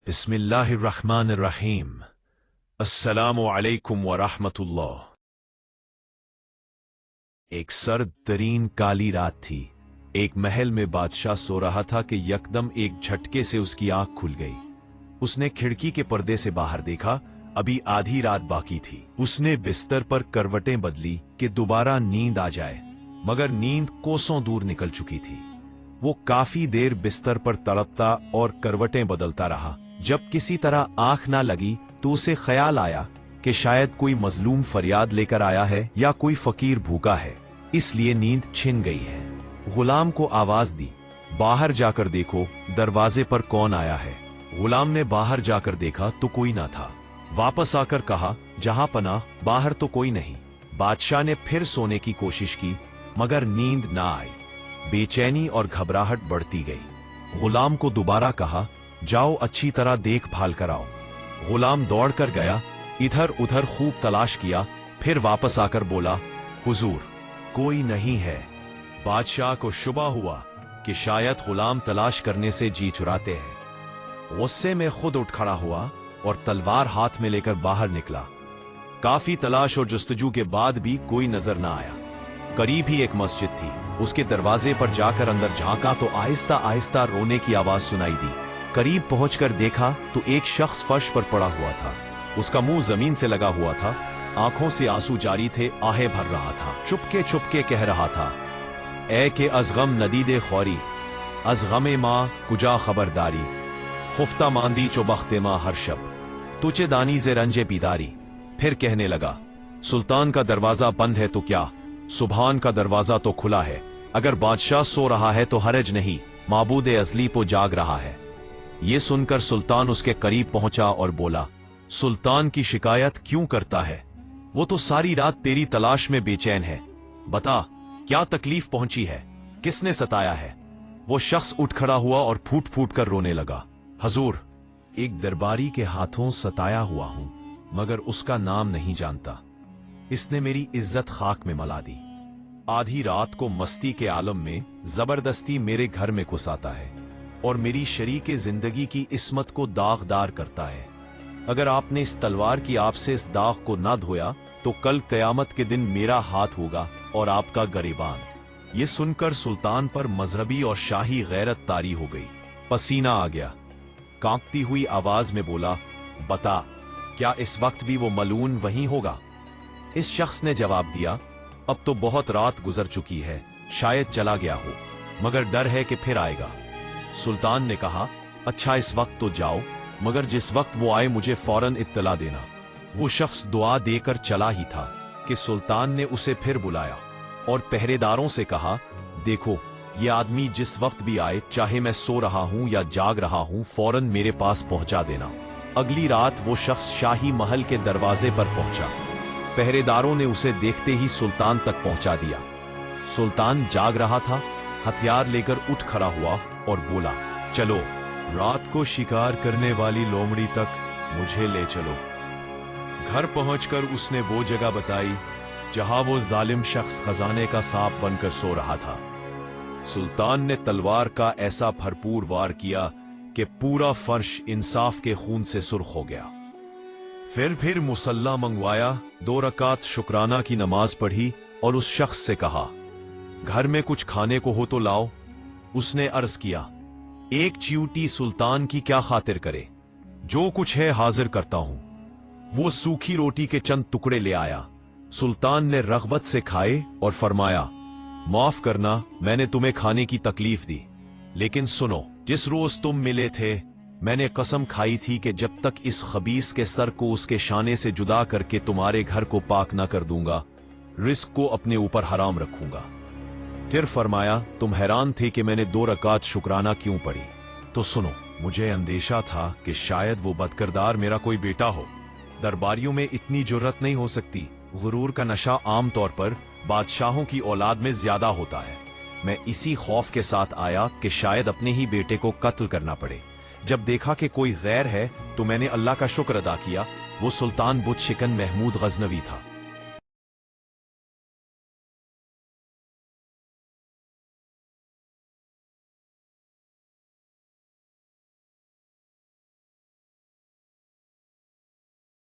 बिस्मिल्लाहिर्रहमानिर्रहीम। अस्सलामु अलैकुम व रहमतुल्लाह। एक सर्द तरीन काली रात थी। एक महल में बादशाह सो रहा था कि यकदम एक झटके से उसकी आंख खुल गई। उसने खिड़की के पर्दे से बाहर देखा। अभी आधी रात बाकी थी। उसने बिस्तर पर करवटें बदली कि दोबारा नींद आ जाए, मगर नींद कोसों दूर निकल चुकी थी। वो काफी देर बिस्तर पर तड़पता और करवटें बदलता रहा। जब किसी तरह आंख ना लगी तो उसे ख्याल आया कि शायद कोई मजलूम फरियाद लेकर आया है या कोई फकीर भूखा है, इसलिए नींद छिन गई है। गुलाम को आवाज दी, बाहर जाकर देखो दरवाजे पर कौन आया है। गुलाम ने बाहर जाकर देखा तो कोई ना था। वापस आकर कहा, जहां पनाह बाहर तो कोई नहीं। बादशाह ने फिर सोने की कोशिश की, मगर नींद ना आई। बेचैनी और घबराहट बढ़ती गई। गुलाम को दोबारा कहा, जाओ अच्छी तरह देखभाल कराओ। गुलाम दौड़कर गया, इधर उधर खूब तलाश किया, फिर वापस आकर बोला, हुजूर कोई नहीं है। बादशाह को शुबा हुआ कि शायद गुलाम तलाश करने से जी चुराते हैं। गुस्से में खुद उठ खड़ा हुआ और तलवार हाथ में लेकर बाहर निकला। काफी तलाश और जुस्तजू के बाद भी कोई नजर ना आया। करीब ही एक मस्जिद थी। उसके दरवाजे पर जाकर अंदर झांका तो आहिस्ता आहिस्ता रोने की आवाज सुनाई दी। करीब पहुंचकर देखा तो एक शख्स फर्श पर पड़ा हुआ था। उसका मुंह जमीन से लगा हुआ था, आंखों से आंसू जारी थे, आहें भर रहा था। चुपके चुपके कह रहा था, ए के अज़गम नदीदे खौरी, अज़गमे माँ कुजा खबरदारी, खुफ्ता मांदी चो बख्ते माँ हर शब, तुचे दानी से रंजे बीदारी। फिर कहने लगा, सुल्तान का दरवाजा बंद है तो क्या, सुभान का दरवाजा तो खुला है। अगर बादशाह सो रहा है तो हरज नहीं, माबूद असली तो जाग रहा है। ये सुनकर सुल्तान उसके करीब पहुंचा और बोला, सुल्तान की शिकायत क्यों करता है? वो तो सारी रात तेरी तलाश में बेचैन है। बता, क्या तकलीफ पहुंची है? किसने सताया है? वो शख्स उठ खड़ा हुआ और फूट फूट कर रोने लगा। हजूर, एक दरबारी के हाथों सताया हुआ हूं, मगर उसका नाम नहीं जानता। इसने मेरी इज्जत खाक में मला दी। आधी रात को मस्ती के आलम में जबरदस्ती मेरे घर में घुस आता है और मेरी शरीके जिंदगी की इस्मत को दागदार करता है। अगर आपने इस तलवार की आप से इस दाग को ना धोया तो कल कयामत के दिन मेरा हाथ होगा और आपका गरिबान। ये सुनकर सुल्तान पर मजहबी और शाही गैरत तारी हो गई। पसीना आ गया। कांपती हुई आवाज में बोला, बता, क्या इस वक्त भी वो मलून वहीं होगा? इस शख्स ने जवाब दिया, अब तो बहुत रात गुजर चुकी है, शायद चला गया हो, मगर डर है कि फिर आएगा। सुल्तान ने कहा, अच्छा इस वक्त तो जाओ, मगर जिस वक्त वो आए मुझे फौरन इत्तला देना। वो शख्स दुआ देकर चला ही था कि सुल्तान ने उसे फिर बुलाया और पहरेदारों से कहा, देखो ये आदमी जिस वक्त भी आए, चाहे मैं सो रहा हूं या जाग रहा हूं, फौरन मेरे पास पहुंचा देना। अगली रात वो शख्स शाही महल के दरवाजे पर पहुंचा। पहरेदारों ने उसे देखते ही सुल्तान तक पहुंचा दिया। सुल्तान जाग रहा था, हथियार लेकर उठ खड़ा हुआ और बोला, चलो रात को शिकार करने वाली लोमड़ी तक मुझे ले चलो। घर पहुंचकर उसने वो जगह बताई जहां वो जालिम शख्स खजाने का सांप बनकर सो रहा था। सुल्तान ने तलवार का ऐसा भरपूर वार किया कि पूरा फर्श इंसाफ के खून से सुर्ख हो गया। फिर मुसल्ला मंगवाया, 2 रकात शुक्राना की नमाज पढ़ी और उस शख्स से कहा, घर में कुछ खाने को हो तो लाओ। उसने अर्ज किया, एक चियूटी सुल्तान की क्या खातिर करे, जो कुछ है हाजिर करता हूं। वो सूखी रोटी के चंद टुकड़े ले आया। सुल्तान ने रग़बत से खाए और फरमाया, माफ करना, मैंने तुम्हें खाने की तकलीफ दी, लेकिन सुनो, जिस रोज तुम मिले थे मैंने कसम खाई थी कि जब तक इस खबीस के सर को उसके शाने से जुदा करके तुम्हारे घर को पाक ना कर दूंगा, रिस्क को अपने ऊपर हराम रखूंगा। फिर फरमाया, तुम हैरान थे कि मैंने 2 रकात शुक्राना क्यों पढ़ी, तो सुनो, मुझे अंदेशा था कि शायद वो बदकिरदार मेरा कोई बेटा हो। दरबारियों में इतनी जुर्रत नहीं हो सकती। गुरूर का नशा आम तौर पर बादशाहों की औलाद में ज्यादा होता है। मैं इसी खौफ के साथ आया कि शायद अपने ही बेटे को कत्ल करना पड़े। जब देखा कि कोई गैर है तो मैंने अल्लाह का शुक्र अदा किया। वो सुल्तान बुत शिकन महमूद गजनवी था।